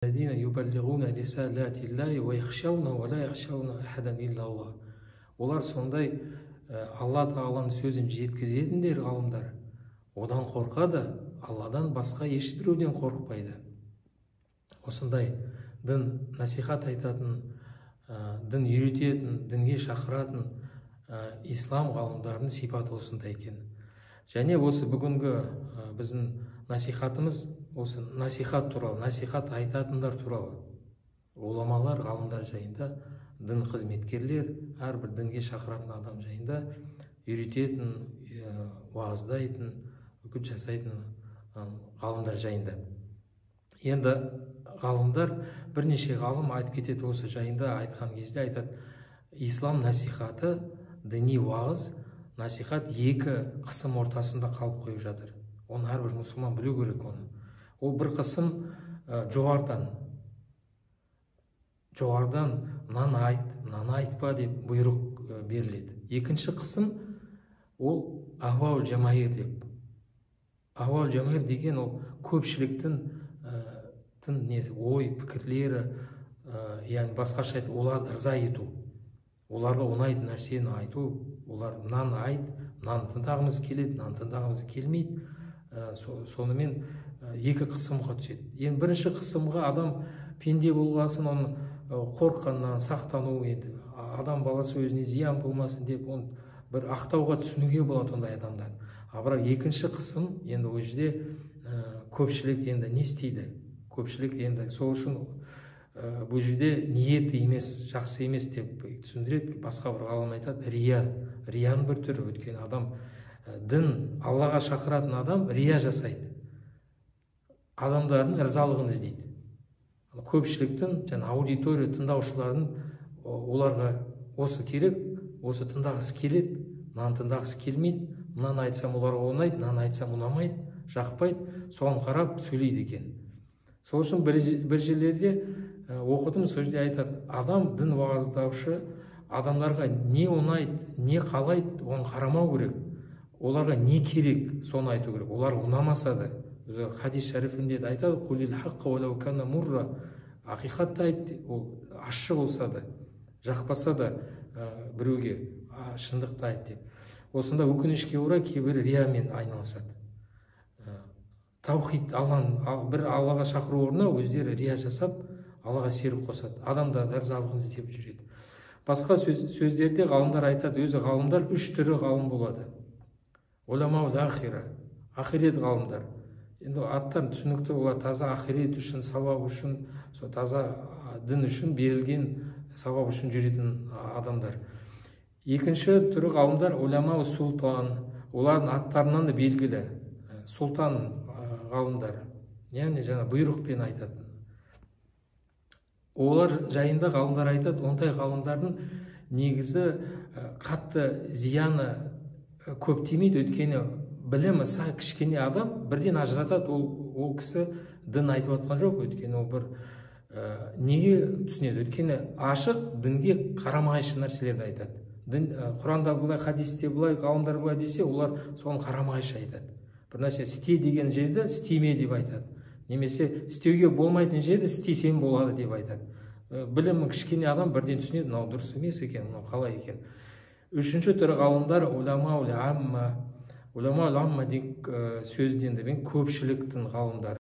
الذين يبلغون رسالات الله ويخشونه ولا يخشون أحدا إلا الله. Олар сондай Алла Тағаланың сөзін жеткізетіндер ғалымдар. Одан қорқады, Алладан басқа ешбіреуден қорқпайды. Осындай дін насихат айтатын, дін үйрететін, дінге шақыратын ислам ғалымдарының сипаты осындай екен. Және осы бүгінгі біздің насихатымыз осы насихат туралы, насихат айтатындар туралы. Уламалар, ғалымдар жайында, дін қызметкерлер, әрбір дінге шақыратын адам жайында үйрететін, уағыздайтын, үгіт жасайтын ғалымдар жайында. Енді ғалымдар, бірнеше ғалым айтып кетеді осы жайында, айтқан кезде айтады, ислам насихаты, діни уағыз, насихат екі қысым ортасында қалып қойып жатыр. Оны әрбір мұсылман білу керек оны. Ол бір қысым жоғардан мынаны айт, мынаны айтпа деп бұйрық беріледі. Екінші қысым ол ахуал жамаир деп. Ахуал жамаир деген ол көпшіліктің ой, пікірлері, яғни басқаша айтып, оларды ырза ету. Оларға ұнайтын нәрсені айту, олар мынаны айт, мынаны тыңдағымыз келеді, мынаны тыңдағымыз келмейді. Сонымен екі қысымға түседі. Енді бірінші қысымға адам пенде болғасын, оны қорққаннан сақтану, енді адам баласы өзіне зиян болмасын деп, оны бір ақтауға түсінуге болады ондай адамдар. Бірақ екінші қысым, енді ол жерде көпшілік енді не істейді? Көпшілік енді сол үшін бұл жерде ниеті емес, жақсы емес деп түсіндіреді. Басқа бір ғалым айтады, рияның бір түрі. Өйткені адам дін, Аллаға шақыратын адам рия жасайды. Адамдардың ырзалығын іздейді. Көпшіліктің, аудитория тыңдаушылардың оларға осы керек, осы тыңдағысы келеді, мынаны тыңдағысы келмейді, мынаны айтсам оларға ұнайды, мынаны айтсам ұнамайды, жақпайды, соған қарап сөйлейді екен. Сол үшін бір жерлерде оқыдым, сол жерде айтады, адам дін уағыздаушы адамдарға не ұнайды, не қалайды, оны қарамау керек. Оларға не керек, соны айту керек. Олар ұнамаса да, хадис шәрифінде айтады, құлил хаққа уәләу кана мурра, ақиқатты айт, ол ащы болса да, жақпаса да біреуге шындықты айт деп. Осында өкінішке орай кейбір риямен айналысады. Таухид, бір Аллаға шақыру орнына өздері рия жасап, Аллаға серік қосады. Адамдар ырзалығын іздеп жүреді. Басқа сөздерде ғалымдар айтады, өзі ғалымдар үш түрі ғалым болады. Уламаул ахира, ахирет ғалымдар. Енді аттар түсінікті, олар таза ахирет үшін, сауап үшін, таза дін үшін берілген сауап үшін жүретін адамдар. Екінші түрі ғалымдар уламау султан, олардың аттарынан да белгілі сұлтан ғалымдар, яғни жаңа бұйрықпен айтатын. Олар жайында ғалымдар айтады, ондай ғалымдардың негізі қатты зияны көп тимейді, өйткені білімі сай кішкене адам бірден ажыратады, ол кісі дін айтып жатқан жоқ, өйткені ол бір неге түсінеді, өйткені ашық дінге қарама-қайшы нәрселерді айтады. Құранда бұлай, хадисте бұлай, ғалымдар бұлай десе, олар соны қарама-қайшы айтады. Бір нәрсе істе деген жерді істеме деп айтады. Немесе істеуге болмайтын жерді істесем болады деп айтады. Білімі кішкене адам бірден түсінеді, мынау дұрыс емес екен, мынау қалай екен. Үшінші түрі ғалымдар уламаул амма. Уламаул амма деген сөзден көпшіліктің ғалымдар.